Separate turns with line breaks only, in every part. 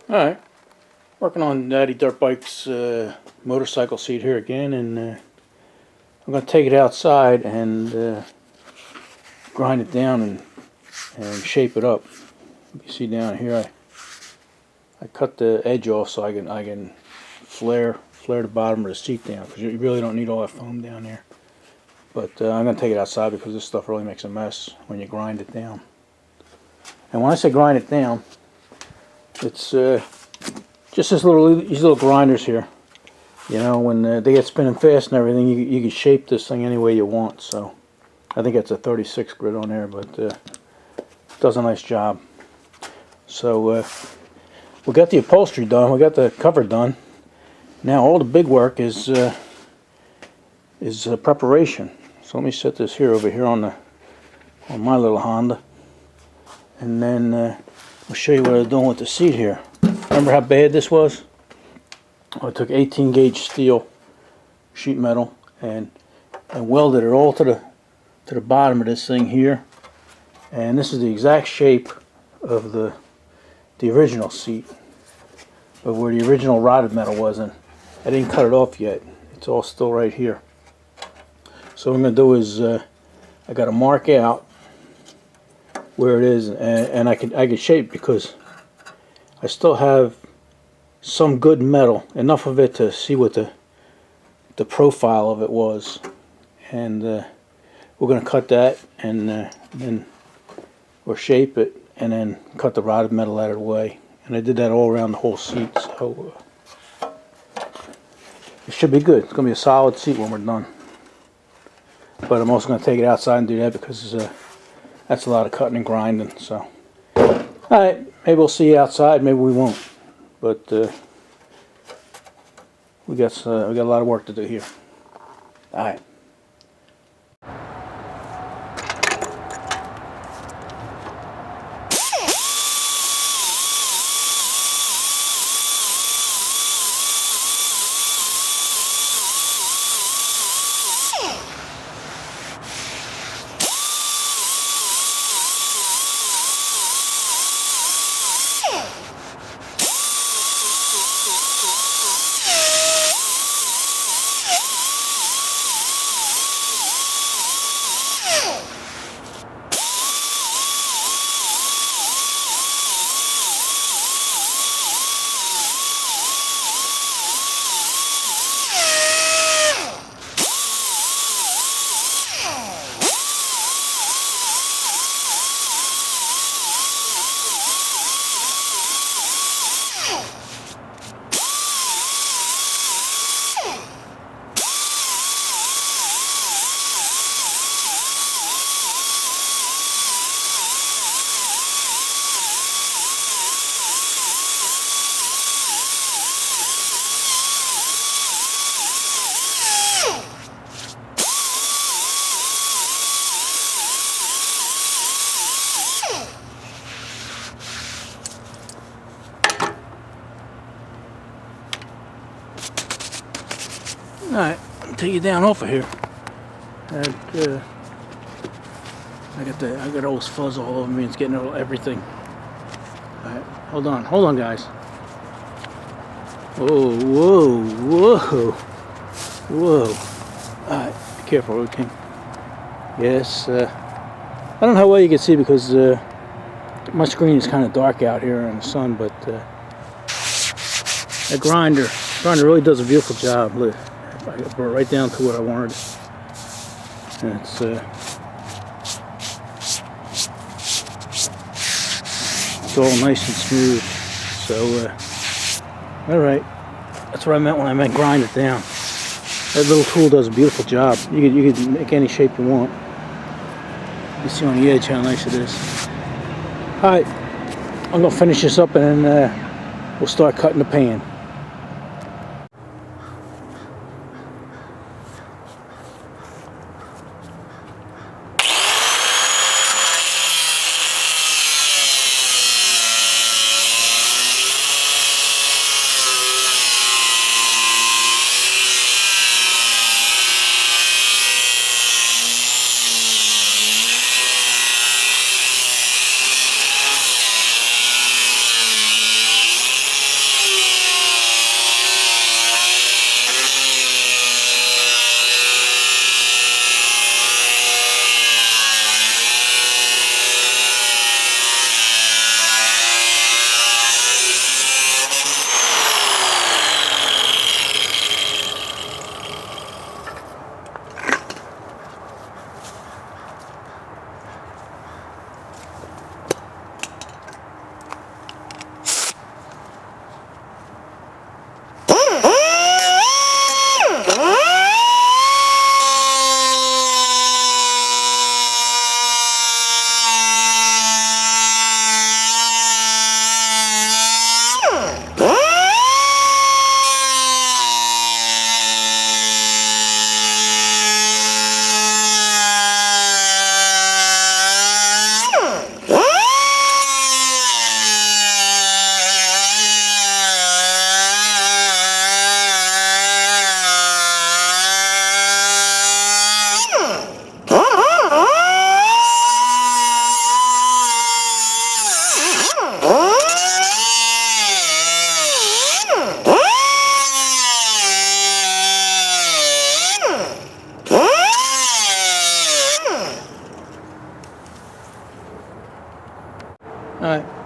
Alright, working on Daddy Dirt Bike's motorcycle seat here again, and I'm going to take it outside and grind it down and shape it up. You see down here I cut the edge off so I can flare the bottom of the seat down, because you really don't need all that foam down there. But I'm going to take it outside because this stuff really makes a mess when you grind it down. And when I say grind it down, it's just these little grinders here. You know, when they get spinning fast and everything, you can shape this thing any way you want. So I think it's a 36 grit on there, but it does a nice job. So we got the upholstery done, we got the cover done. Now all the big work is preparation. So let me set this here over here on my little Honda, and then I'll show you what I'm doing with the seat here. Remember how bad this was? I took 18 gauge steel sheet metal and welded it all to the bottom of this thing here, and this is the exact shape of the original seat, of where the original rotted metal was, and I didn't cut it off yet. It's all still right here. So what I'm going to do is I got to mark out where it is, and I can shape, because I still have some good metal, enough of it to see what the profile of it was, and we're going to cut that and then or shape it, and then cut the rotted metal out of the way. And I did that all around the whole seat, so it should be good. It's going to be a solid seat when we're done. But I'm also going to take it outside and do that, because that's a lot of cutting and grinding. So, alright, maybe we'll see you outside, maybe we won't. But we got a lot of work to do here. Alright. Alright, I'll take you down off of here. And, I got all this fuzz all over me. It's getting everything. Alright, hold on guys. Whoa. Alright, be careful, Road King. Yes, I don't know how well you can see, because my screen is kind of dark out here in the sun, but that grinder really does a beautiful job. Look, I brought it right down to what I wanted. And it's all nice and smooth. So alright, that's what I meant when I meant grind it down. That little tool does a beautiful job. You can make any shape you want. You see on the edge how nice it is. Alright, I'm going to finish this up, and then we'll start cutting the pan.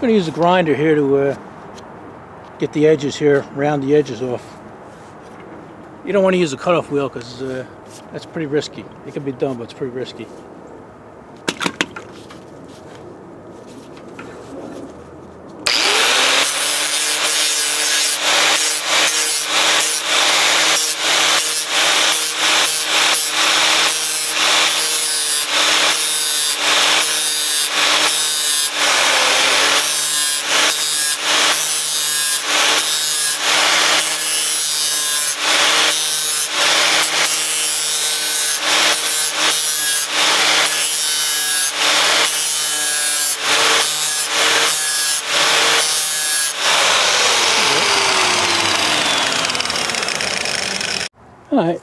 going to use a grinder here to get the edges here, round the edges off. You don't want to use a cutoff wheel because that's pretty risky. It can be done, but it's pretty risky. Alright,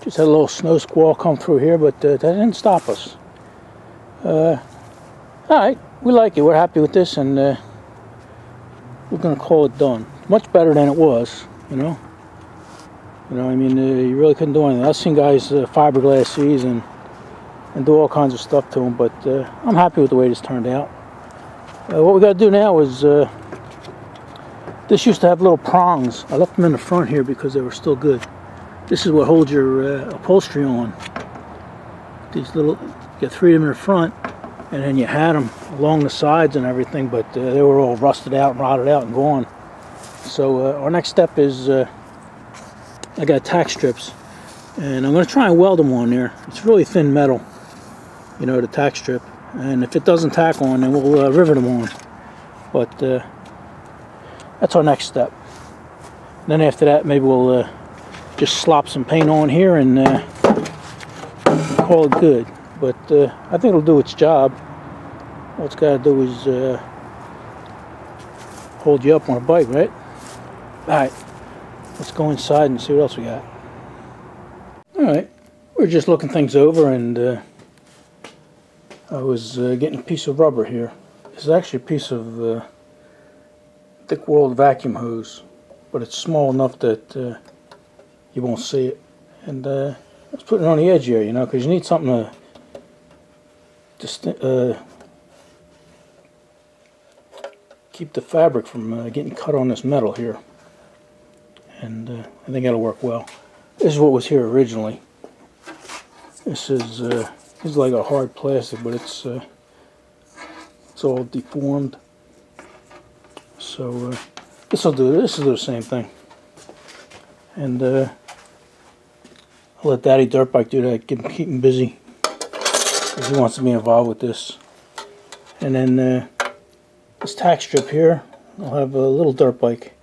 just had a little snow squall come through here, but that didn't stop us. Alright, we like it. We're happy with this, and we're going to call it done. Much better than it was, you know. I mean, you really couldn't do anything. I've seen guys fiberglass these and do all kinds of stuff to them, but I'm happy with the way this turned out. What we got to do now is, this used to have little prongs. I left them in the front here because they were still good. This is what holds your upholstery on. These little, you get 3 of them in the front, and then you had them along the sides and everything, but they were all rusted out and rotted out and gone. So our next step is, I got tack strips, and I'm going to try and weld them on there. It's really thin metal, you know, the tack strip, and if it doesn't tack on, then we'll rivet them on. But that's our next step. And then after that, maybe we'll just slop some paint on here and call it good. But I think it'll do its job. All it's got to do is hold you up on a bike, right? Alright, let's go inside and see what else we got. Alright, we're just looking things over, and I was getting a piece of rubber here. This is actually a piece of thick weld vacuum hose, but it's small enough that you won't see it. And let's put it on the edge here, you know, because you need something to keep the fabric from getting cut on this metal here. And I think that'll work well. This is what was here originally. This is like a hard plastic, but it's all deformed. So this will do the same thing. And I'll let Daddy Dirtbike do that, keep him busy, because he wants to be involved with this. And then this tack strip here, I'll have a little dirt bike.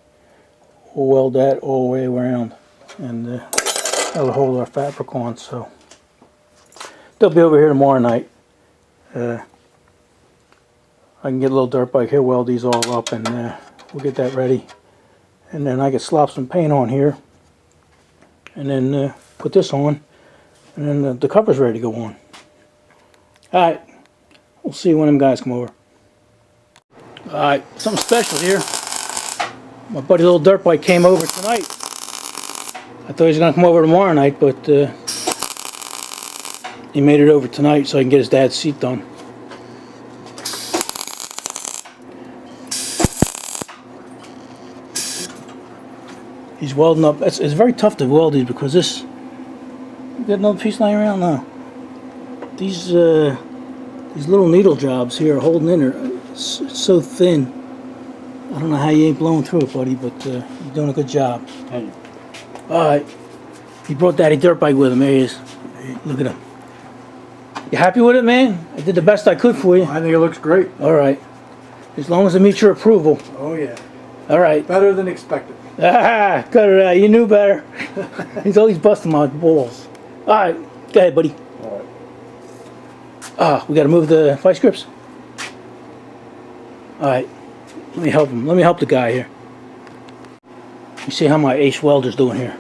We'll weld that all the way around, and that'll hold our fabric on. So they'll be over here tomorrow night. I can get a little dirt bike here, weld these all up, and we'll get that ready. And then I can slop some paint on here, and then put this on, and then the cover's ready to go on. Alright, we'll see when them guys come over. Alright, something special here. My buddy Little Dirt Bike came over tonight. I thought he was going to come over tomorrow night, but he made it over tonight so I can get his dad's seat done. He's welding up. It's very tough to weld these because this. You got another piece lying around now. These little needle jobs here are holding in there. It's so thin. I don't know how you ain't blowing through it, buddy, but you're doing a good job. Hey. All right. He brought Daddy Dirt Bike with him. There he is. Look at him. You happy with it, man? I did the best I could for you.
I think it looks great.
All right. As long as it meets your approval.
Oh yeah.
All right.
Better than expected.
Ah, cut it out. You knew better. He's always busting my balls. All right. Go ahead, buddy.
All right.
Ah, we got to move the vice grips. All right. Let me help him. Let me help the guy here. You see how my ace welder's doing here.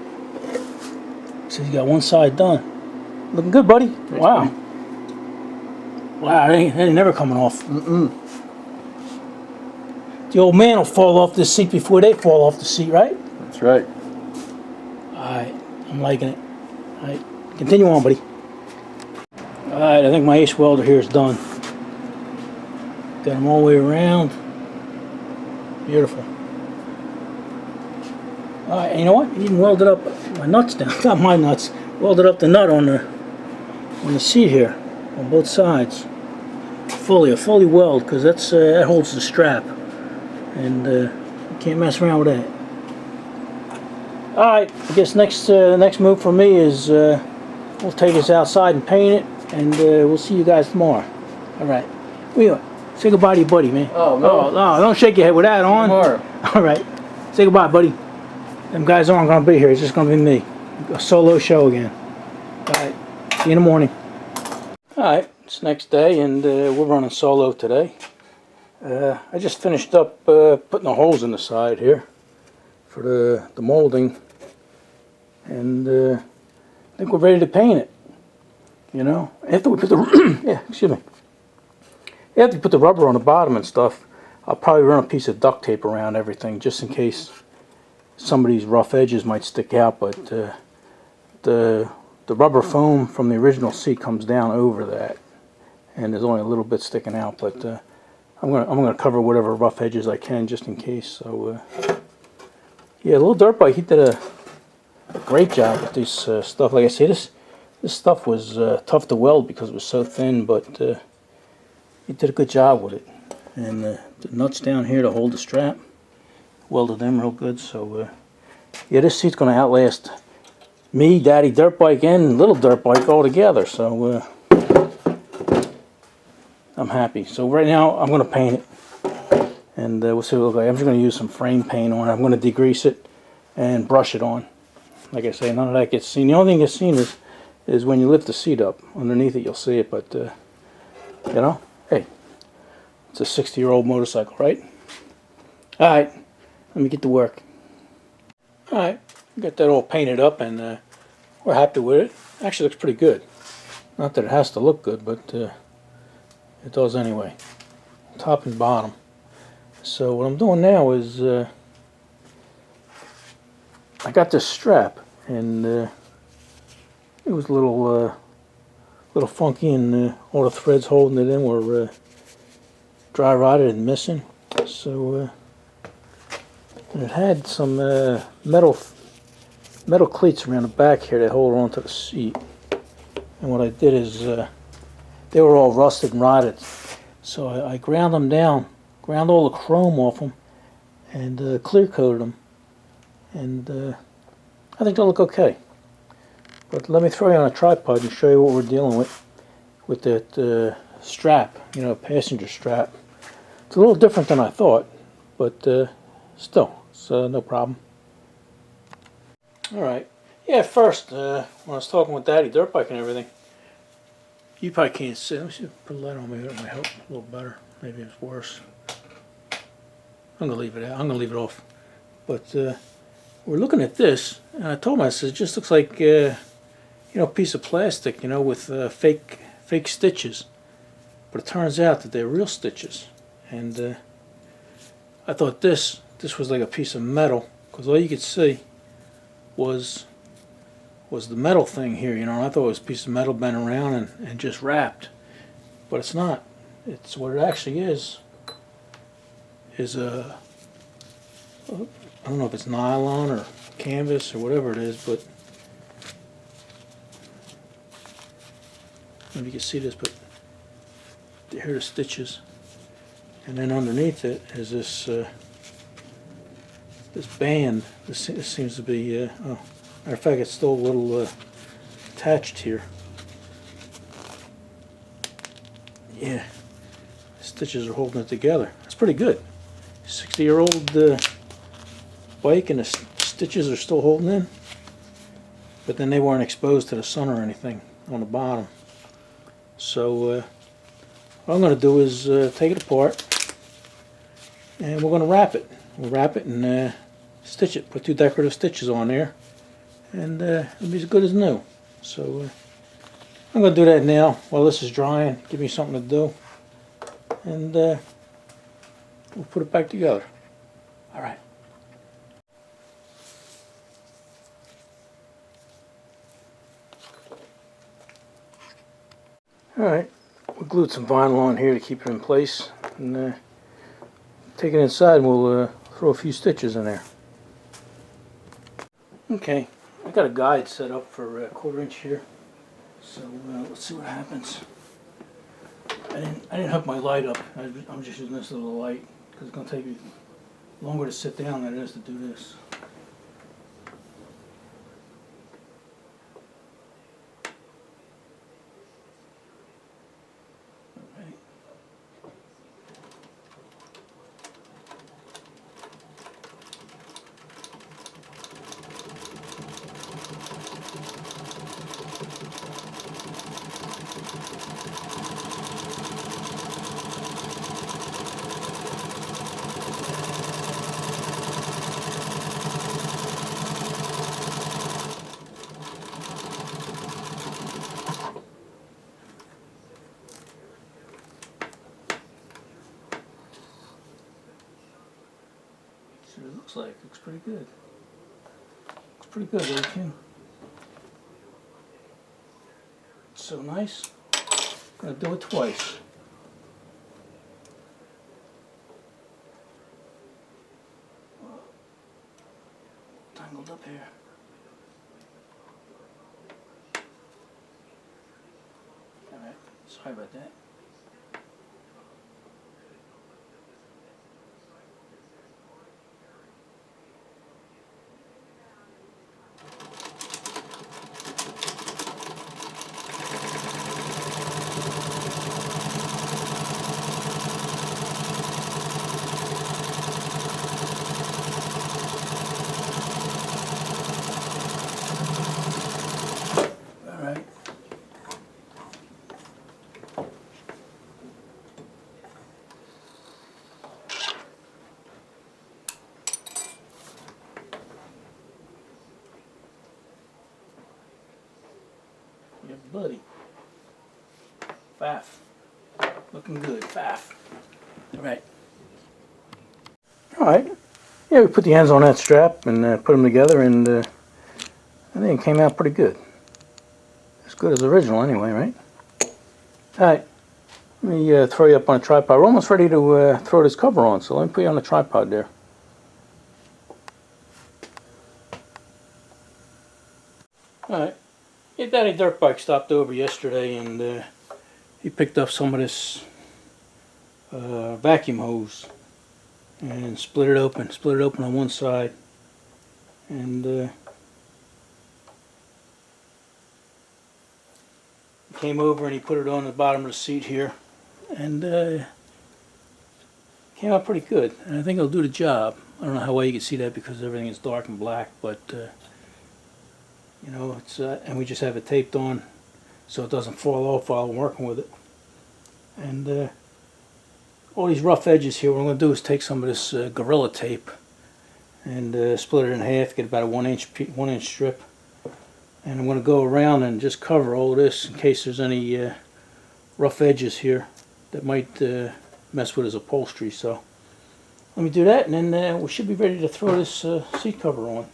So he's got one side done. Looking good, buddy.
Thanks,
wow.
buddy.
Wow, that ain't never coming off.
Mm-mm.
The old man will fall off this seat before they fall off the seat, right?
That's right.
Alright, I'm liking it. Alright, continue on, buddy. Alright, I think my ace welder here is done. Got him all the way around. Beautiful. Alright, and you know what? I even welded up my nuts down. Not my nuts. Welded up the nut on the seat here, on both sides. A fully weld, because that holds the strap, and you can't mess around with that. Alright, I guess next move for me is we'll take this outside and paint it, and we'll see you guys tomorrow. Alright. Say goodbye to your buddy, man.
Oh, no.
Oh, no, don't shake your head with that on.
Tomorrow.
Alright. Say goodbye, buddy. Them guys aren't going to be here. It's just going to be me. A solo show again. Alright. See you in the morning. Alright. It's next day, and we're running solo today. I just finished up putting the holes in the side here for the molding, and I think we're ready to paint it. You know, after we put the yeah, excuse me. After we put the rubber on the bottom and stuff, I'll probably run a piece of duct tape around everything just in case some of these rough edges might stick out. But the rubber foam from the original seat comes down over that, and there's only a little bit sticking out, but I'm gonna cover whatever rough edges I can just in case. So yeah, a little dirt bike. He did a great job with this stuff. Like I say, this stuff was tough to weld because it was so thin, but he did a good job with it. And the nuts down here to hold the strap, welded them real good. So yeah, this seat's gonna outlast me, Daddy Dirt Bike, and Little Dirt Bike all together. So I'm happy. So right now I'm going to paint it, and we'll see what it looks like. I'm just going to use some frame paint on it. I'm going to degrease it and brush it on. Like I say, none of that gets seen. The only thing gets seen is when you lift the seat up. Underneath it you'll see it, but you know, hey, it's a 60-year-old motorcycle, right? Alright, let me get to work. Alright, got that all painted up, and we're happy with it. Actually looks pretty good. Not that it has to look good, but it does anyway, top and bottom. So what I'm doing now is I got this strap, and it was a little funky, and all the threads holding it in were dry rotted and missing. So and it had some metal cleats around the back here that hold on to the seat. And what I did is they were all rusted and rotted, so I ground them down, ground all the chrome off them, and clear coated them, and I think they'll look okay. But let me throw you on a tripod and show you what we're dealing with that strap, you know, passenger strap. It's a little different than I thought, but still, it's no problem. Alright, yeah, first, when I was talking with Daddy Dirt Bike and everything, you probably can't see. Let me see if I put a light on. Maybe that might help a little better. Maybe it's worse. I'm gonna leave it out. I'm gonna leave it off. But we're looking at this, and I told him, I said, it just looks like you know, a piece of plastic, you know, with fake stitches. But it turns out that they're real stitches. And I thought this was like a piece of metal, because all you could see was the metal thing here, you know, and I thought it was a piece of metal bent around and just wrapped. But it's not. It's what it actually is a, I don't know if it's nylon or canvas or whatever it is, but maybe you can see this, but here are the stitches. And then underneath it is this this band. This seems to be, oh, matter of fact, it's still a little attached here. Yeah, the stitches are holding it together. That's pretty good. 60-year-old bike, and the stitches are still holding in. But then they weren't exposed to the sun or anything on the bottom. So what I'm going to do is take it apart, and we're going to wrap it. We'll wrap it and stitch it. Put 2 decorative stitches on there, and it'll be as good as new. So I'm going to do that now while this is drying. Give me something to do, and we'll put it back together. All right. All right. We glued some vinyl on here to keep it in place, and take it inside, and we'll throw a few stitches in there. Okay, I got a guide set up for a 1/4 inch here, so let's see what happens. I didn't hook my light up. I'm just using this little light because it's going to take me longer to sit down than it is to do this. See what it looks like. Looks pretty good. Looks pretty good, don't you? It's so nice. I'm gonna do it twice. Tangled up here. Alright, sorry about that. Yeah, buddy. Faff. Looking good, faff. Alright. Alright. Yeah, we put the ends on that strap and put them together, and I think it came out pretty good. As good as the original anyway, right? Alright. Let me throw you up on a tripod. We're almost ready to throw this cover on, so let me put you on the tripod there. Alright. Yeah, Daddy Dirt Bike stopped over yesterday, and he picked up some of this vacuum hose and split it open on one side, and he came over and he put it on the bottom of the seat here, and came out pretty good, and I think it'll do the job. I don't know how well you can see that because everything is dark and black, but you know, it's and we just have it taped on so it doesn't fall off while I'm working with it. And all these rough edges here, what I'm going to do is take some of this Gorilla tape and split it in half, get about a 1 inch strip, and I'm going to go around and just cover all this in case there's any rough edges here that might mess with his upholstery. So let me do that, and then we should be ready to throw this seat cover on.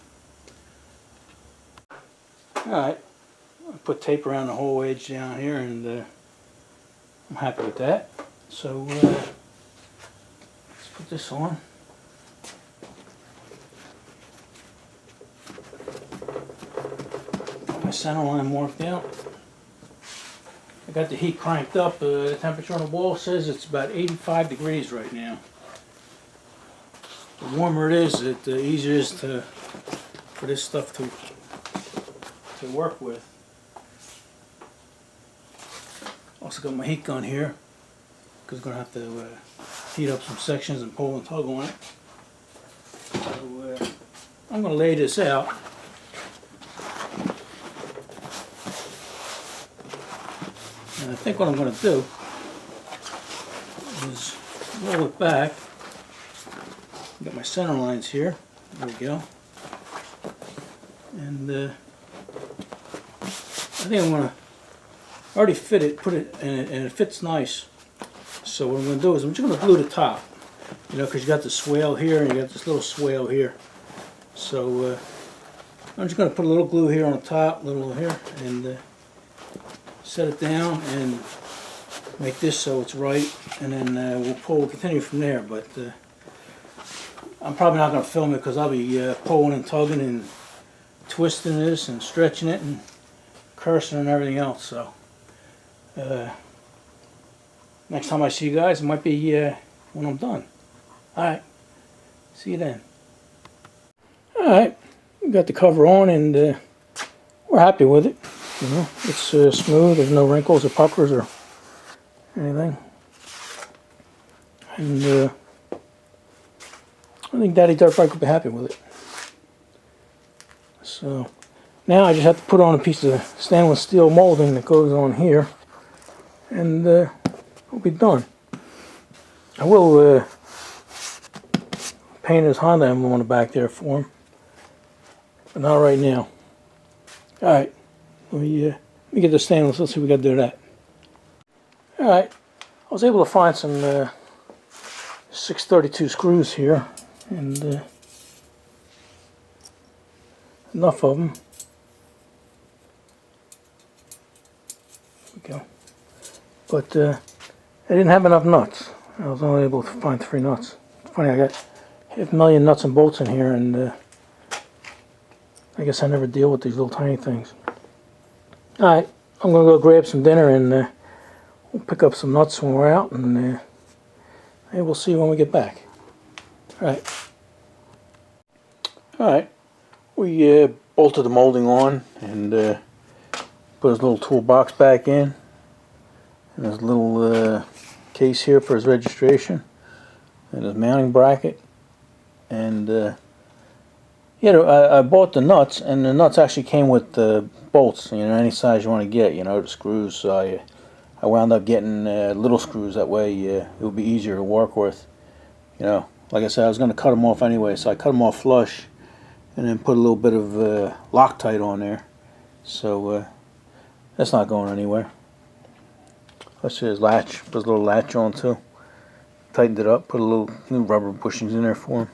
Alright, I put tape around the whole edge down here, and I'm happy with that. So let's put this on. Got my center line marked out. I got the heat cranked up. The temperature on the wall says it's about 85 degrees right now. The warmer it is, the easier it is for this stuff to work with. Also got my heat gun here because I'm going to have to heat up some sections and pull and tug on it. So I'm going to lay this out. And I think what I'm going to do is roll it back. Got my center lines here. There we go. And I think I'm going to already fit it, put it, and it fits nice. So what I'm going to do is I'm just going to glue the top, you know, because you got the swale here and you got this little swale here. So I'm just going to put a little glue here on the top, a little here, and set it down and make this so it's right, and then we'll continue from there. But I'm probably not going to film it because I'll be pulling and tugging and twisting this and stretching it and cursing and everything else. So next time I see you guys, it might be when I'm done. Alright, see you then. Alright, we got the cover on and we're happy with it. You know, it's smooth, there's no wrinkles or puckers or anything. And I think Daddy Dirt Bike will be happy with it. So now I just have to put on a piece of stainless steel molding that goes on here, and we'll be done. I will paint his Honda emblem on the back there for him, but not right now. Alright, let me get the stainless, let's see if we got to do that. Alright, I was able to find some 632 screws here, and enough of them. There we go. But I didn't have enough nuts. I was only able to find 3 nuts. It's funny, I got 500,000 nuts and bolts in here, and I guess I never deal with these little tiny things. Alright, I'm going to go grab some dinner, and we'll pick up some nuts when we're out, and maybe we'll see when we get back. Alright. Alright. We bolted the molding on and put his little toolbox back in. And his little case here for his registration. And his mounting bracket. And yeah, I bought the nuts, and the nuts actually came with the bolts, you know, any size you want to get, you know, the screws. So I wound up getting little screws, that way it would be easier to work with. You know, like I said, I was going to cut them off anyway, so I cut them off flush and then put a little bit of Loctite on there. So that's not going anywhere. Let's see his latch, put his little latch on too. Tightened it up, put a little new rubber bushings in there for him.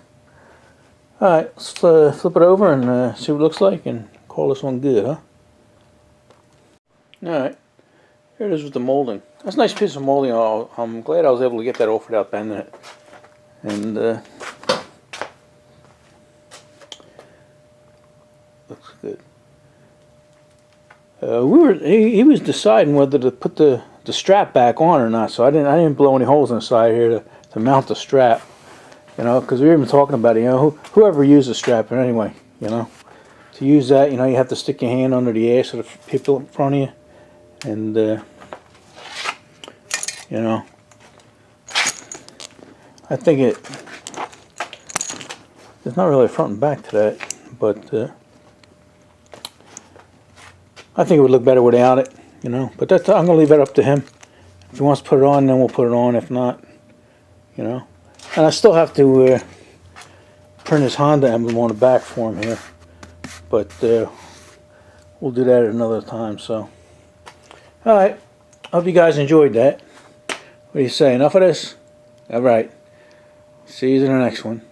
Alright, let's flip it over and see what it looks like and call this one good, huh? Alright. Here it is with the molding. That's a nice piece of molding. I'm glad I was able to get that off without bending it. And looks good. He was deciding whether to put the strap back on or not. So I didn't blow any holes in the side here to mount the strap. You know, because we were even talking about it. You know, whoever uses strap, but anyway, you know, to use that, you know, you have to stick your hand under the ass of the people in front of you. And you know, I think there's not really a front and back to that, but I think it would look better without it, you know. But I'm going to leave that up to him. If he wants to put it on, then we'll put it on. If not, you know. And I still have to print his Honda emblem on the back for him here, but we'll do that at another time. So, all right. Hope you guys enjoyed that. What do you say? Enough of this? All right. See you in the next one.